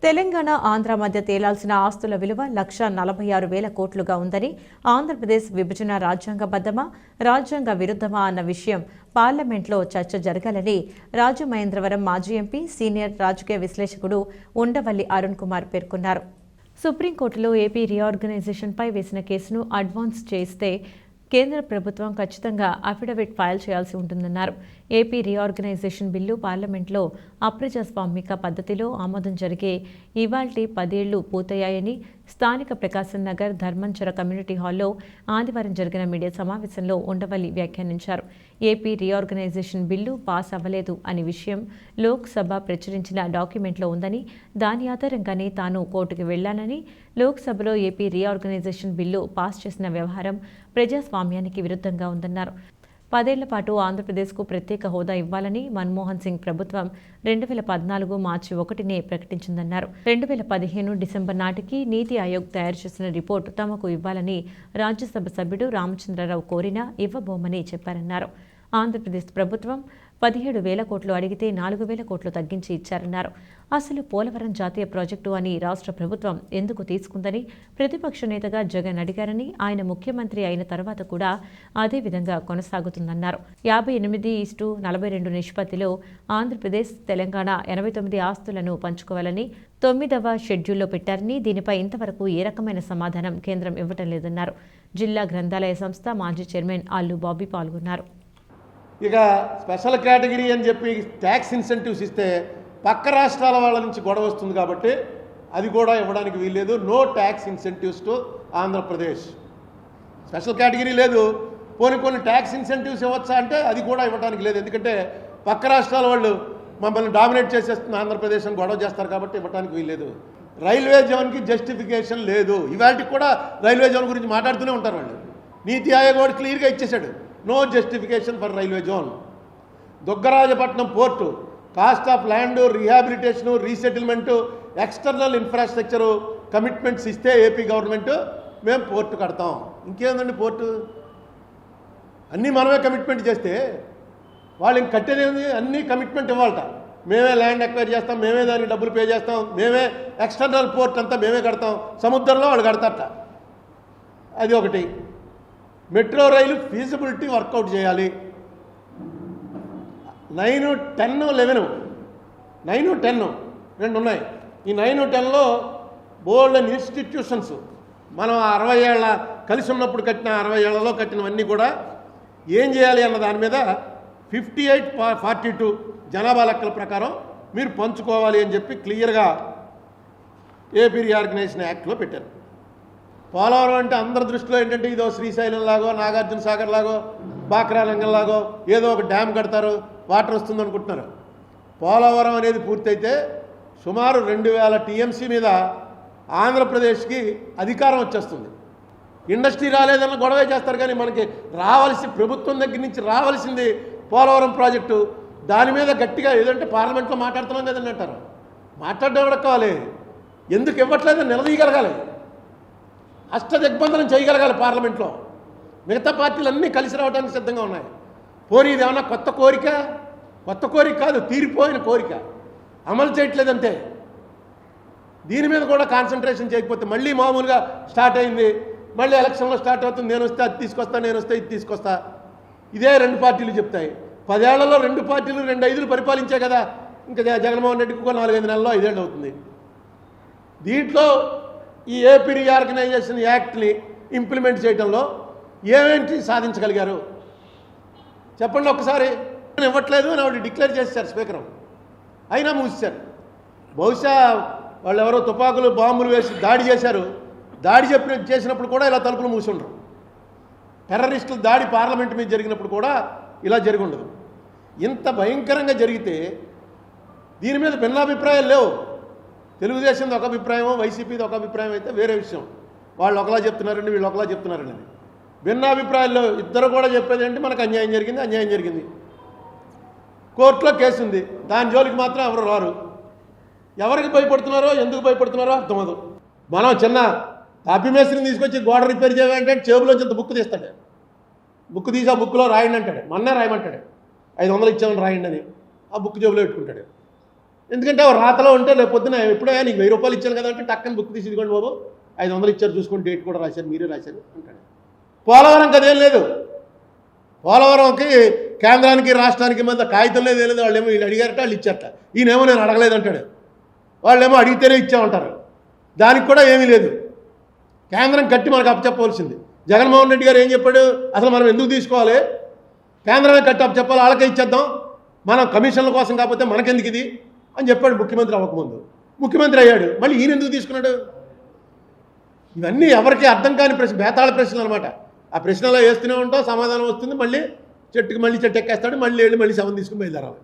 తెలంగాణ ఆంధ్ర మధ్య తేలాల్సిన ఆస్తుల విలువ 1,46,000 కోట్లుగా ఉందని, ఆంధ్రప్రదేశ్ విభజన రాజ్యాంగబద్ధమా, రాజ్యాంగ విరుద్ధమా అన్న విషయం పార్లమెంట్లో చర్చ జరగాలని రాజమహేంద్రవరం మాజీ ఎంపీ, సీనియర్ రాజకీయ విశ్లేషకుడు ఉండవల్లి అరుణ్ కుమార్ పేర్కొన్నారు. సుప్రీంకోర్టులో ఏపీ రీఆర్గనైజేషన్పై వేసిన కేసును అడ్వాన్స్ చేస్తే కేంద్ర ప్రభుత్వం ఖచ్చితంగా అఫిడవిట్ ఫైల్ చేయాల్సి ఉంటుందన్నారు. ఏపీ రీఆర్గనైజేషన్ బిల్లు పార్లమెంట్లో అప్రజాస్వామిక పద్ధతిలో ఆమోదం జరిగే ఇవాల్టి 10 ఏళ్లు పూర్తయ్యాయని స్థానిక ప్రకాశం నగర్ ధర్మంచర కమ్యూనిటీ హాల్లో ఆదివారం జరిగిన మీడియా సమావేశంలో ఉండవల్లి వ్యాఖ్యానించారు. ఏపీ రీఆర్గనైజేషన్ బిల్లు పాస్ అవ్వలేదు అనే విషయం లోక్సభ ప్రచురించిన డాక్యుమెంట్లో ఉందని, దాని ఆధారంగానే తాను కోర్టుకు వెళ్లానని, లోక్సభలో ఏపీ రీఆర్గనైజేషన్ బిల్లు పాస్ చేసిన వ్యవహారం ప్రజాస్వామ్యానికి విరుద్ధంగా ఉందన్నారు. 10 ఏళ్ల పాటు ఆంధ్రప్రదేశ్కు ప్రత్యేక హోదా ఇవ్వాలని మన్మోహన్ సింగ్ ప్రభుత్వం 2014 మార్చి 1నే ప్రకటించిందన్నారు. 2015 డిసెంబర్ నాటికి నీతి ఆయోగ్ తయారు చేసిన రిపోర్టు తమకు ఇవ్వాలని రాజ్యసభ సభ్యుడు రామచంద్రరావు కోరినా ఇవ్వబోమని చెప్పారన్నారు. ఆంధ్రప్రదేశ్ ప్రభుత్వం 17,000 కోట్లు అడిగితే 4,000 కోట్లు తగ్గించి ఇచ్చారన్నారు. అసలు పోలవరం జాతీయ ప్రాజెక్టు అని రాష్ట్ర ప్రభుత్వం ఎందుకు తీసుకుందని ప్రతిపక్ష నేతగా జగన్ అడిగారని, ఆయన ముఖ్యమంత్రి అయిన తర్వాత కూడా అదే విధంగా కొనసాగుతుందన్నారు. 58:42 నిష్పత్తిలో ఆంధ్రప్రదేశ్, తెలంగాణ 89 ఆస్తులను పంచుకోవాలని 9వ షెడ్యూల్లో పెట్టారని, దీనిపై ఇంతవరకు ఏ రకమైన సమాధానం కేంద్రం ఇవ్వటం లేదన్నారు. జిల్లా గ్రంథాలయ సంస్థ మాజీ చైర్మన్ అల్లు బాబీ పాల్గొన్నారు. ఇక స్పెషల్ కేటగిరీ అని చెప్పి ట్యాక్స్ ఇన్సెంటివ్స్ ఇస్తే పక్క రాష్ట్రాల వాళ్ళ నుంచి గొడవ వస్తుంది కాబట్టి అది కూడా ఇవ్వడానికి వీల్లేదు. No tax incentives to Andhra Pradesh. Special category లేదు, కొన్ని ట్యాక్స్ ఇన్సెంటివ్స్ ఇవ్వచ్చా అంటే అది కూడా ఇవ్వడానికి లేదు. ఎందుకంటే పక్క రాష్ట్రాల వాళ్ళు మమ్మల్ని డామినేట్ చేసేస్తున్న ఆంధ్రప్రదేశ్ అని గొడవ చేస్తారు కాబట్టి ఇవ్వడానికి వీల్లేదు. రైల్వే జోన్కి జస్టిఫికేషన్ లేదు. ఇవాళకి కూడా రైల్వే జోన్ గురించి మాట్లాడుతూనే ఉంటారు వాళ్ళు. నీతి ఆయోగ్ వాడు క్లియర్గా ఇచ్చేశాడు, no justification for railway zone. Dugarajapatnam port cost of land, rehabilitation, resettlement, external infrastructure commitments ఇస్తే ఏపీ గవర్నమెంట్ మేము పోర్టు కడతాం. ఇంకేందండి పోర్టు? అన్నీ మనమే కమిట్మెంట్ చేస్తే వాళ్ళు ఇంక కట్టేది అన్నీ కమిట్మెంట్ ఇవ్వాలట. మేమే ల్యాండ్ ఎక్వైర్ చేస్తాం, మేమే దానికి డబ్బులు పే చేస్తాం, మేమే ఎక్స్టర్నల్ పోర్ట్ అంతా మేమే కడతాం, సముద్రంలో వాళ్ళు కడతారట. అది ఒకటి. మెట్రో రైలు ఫీజిబిలిటీ వర్కౌట్ చేయాలి. 9, 10, 11 9, 10 రెండు ఉన్నాయి. ఈ 9, 10లో బోల్డ్ అండ్ ఇన్స్టిట్యూషన్స్ మనం 60 ఏళ్ళ కలిసి ఉన్నప్పుడు కట్టిన 60 ఏళ్లలో కట్టినవన్నీ కూడా ఏం చేయాలి అన్న దాని మీద 58:42 జనాభా లెక్కల ప్రకారం మీరు పంచుకోవాలి అని చెప్పి క్లియర్గా ఏపీ రీఆర్గనైజేషన్ యాక్ట్లో పెట్టారు. పోలవరం అంటే అందరి దృష్టిలో ఏంటంటే ఇదో శ్రీశైలం లాగో, నాగార్జున సాగర్ లాగో, బాక్రా రంగం లాగో ఏదో ఒక డ్యామ్ కడతారు, వాటర్ వస్తుంది అనుకుంటున్నారు. పోలవరం అనేది పూర్తయితే సుమారు 2,000 టీఎంసీ మీద ఆంధ్రప్రదేశ్కి అధికారం వచ్చేస్తుంది. ఇండస్ట్రీ రాలేదన్న గొడవే చేస్తారు, కానీ మనకి ప్రభుత్వం దగ్గర నుంచి రావాల్సింది పోలవరం ప్రాజెక్టు. దాని మీద గట్టిగా ఏదంటే పార్లమెంట్లో మాట్లాడుతున్నాం కదండి అంటారు. మాట్లాడడం కూడా కావాలి, ఎందుకు ఇవ్వట్లేదని నిలదీయగలగాలి, అష్టదిగ్బంధనం చేయగలగాలి పార్లమెంట్లో. మిగతా పార్టీలు అన్నీ కలిసి రావడానికి సిద్ధంగా ఉన్నాయి. పోనీ ఇది ఏమన్నా కొత్త కోరిక కాదు, తీరిపోయిన కోరిక, అమలు చేయట్లేదంటే. దీని మీద కూడా కాన్సన్ట్రేషన్ చేయకపోతే మళ్ళీ మామూలుగా స్టార్ట్ అయింది, మళ్ళీ ఎలక్షన్లో స్టార్ట్ అవుతుంది, నేను వస్తే అది తీసుకొస్తా, నేను వస్తే ఇది తీసుకొస్తా. ఇదే రెండు పార్టీలు చెప్తాయి. 10 ఏళ్లలో 2 పార్టీలు 2 5 పరిపాలించే కదా. ఇంకా జగన్మోహన్ రెడ్డికి 4-5 నెలల్లో 5 ఏళ్ళు అవుతుంది. దీంట్లో ఈ ఏపీ రీఆర్గనైజేషన్ యాక్ట్ని ఇంప్లిమెంట్ చేయడంలో ఏమేంటి సాధించగలిగారు చెప్పండి ఒక్కసారి. ఇవ్వట్లేదు అని ఆవిడ డిక్లేర్ చేశారు స్పీకర్, అయినా మూసేశారు. బహుశా వాళ్ళు ఎవరో తుపాకులు బాంబులు వేసి దాడి చేశారు. దాడి చేసినప్పుడు కూడా ఇలా తలుపులు మూసి ఉండరు. టెర్రరిస్టుల దాడి పార్లమెంట్ మీద జరిగినప్పుడు కూడా ఇలా జరిగి ఉండదు. ఇంత భయంకరంగా జరిగితే దీని మీద భిన్నాభిప్రాయాలు లేవు. తెలుగుదేశంది ఒక అభిప్రాయం, వైసీపీది ఒక అభిప్రాయం అయితే వేరే విషయం. వాళ్ళు ఒకలా చెప్తున్నారండి, వీళ్ళు ఒకలా చెప్తున్నారండి. భిన్నాభిప్రాయాల్లో ఇద్దరు కూడా చెప్పేది ఏంటి, మనకు అన్యాయం జరిగింది. కోర్టులో కేసు ఉంది, దాని జోలికి మాత్రం ఎవరు రారు. ఎవరికి భయపడుతున్నారో, ఎందుకు భయపడుతున్నారో అర్థమదు. మనం చిన్న అభిమేశ్వరిని తీసుకొచ్చి గోడ రిపేర్ చేయాలంటే చేబులోంచి ఇంత బుక్ తీస్తాడు. బుక్ తీసి ఆ బుక్లో రాయండి అంటాడు, మొన్నే రాయమంటాడు. 500 ఇచ్చామని రాయండి అని ఆ బుక్ జేబులో పెట్టుకుంటాడు. ఎందుకంటే రాతలో ఉంటే రేపు పొద్దున ఎప్పుడో నీకు 1000 రూపాయలు ఇచ్చాను కదా అంటే టక్కని బుక్ తీసి ఇదిగోండి బాబు 500 ఇచ్చారు చూసుకొని డేట్ కూడా రాశారు, మీరే రాశారు అంటాడు. పోలవరం కదేం లేదు. పోలవరంకి కేంద్రానికి రాష్ట్రానికి మధ్య కాగితం లేదు, ఏం లేదు. వాళ్ళేమో వీళ్ళు అడిగారట, వాళ్ళు ఇచ్చారట. ఈయనేమో నేను అడగలేదంటాడు. వాళ్ళేమో అడిగితేనే ఇచ్చామంటారు. దానికి కూడా ఏమీ లేదు. కేంద్రం కట్టి మనకు అప్పచెప్పవలసింది. జగన్మోహన్ రెడ్డి గారు ఏం చెప్పాడు, అసలు మనం ఎందుకు తీసుకోవాలి, కేంద్రమే కట్టి అప్పచెప్పాలి, వాళ్ళకే ఇచ్చేద్దాం, మనం కమిషన్ల కోసం కాకపోతే మనకెందుకు ఇది అని చెప్పాడు ముఖ్యమంత్రి అవ్వకముందు. ముఖ్యమంత్రి అయ్యాడు, మళ్ళీ ఈయన ఎందుకు తీసుకున్నాడు? ఇవన్నీ ఎవరికి అర్థం కాని ప్రశ్న, బేతాళ ప్రశ్నలు అనమాట. ఆ ప్రశ్నలో వేస్తూనే ఉంటాం, సమాధానం వస్తుంది, మళ్ళీ చెట్టుకి మళ్ళీ చెట్టు ఎక్కేస్తాడు, మళ్ళీ వెళ్ళి మళ్ళీ శవం తీసుకుని బయలుదేరాలి.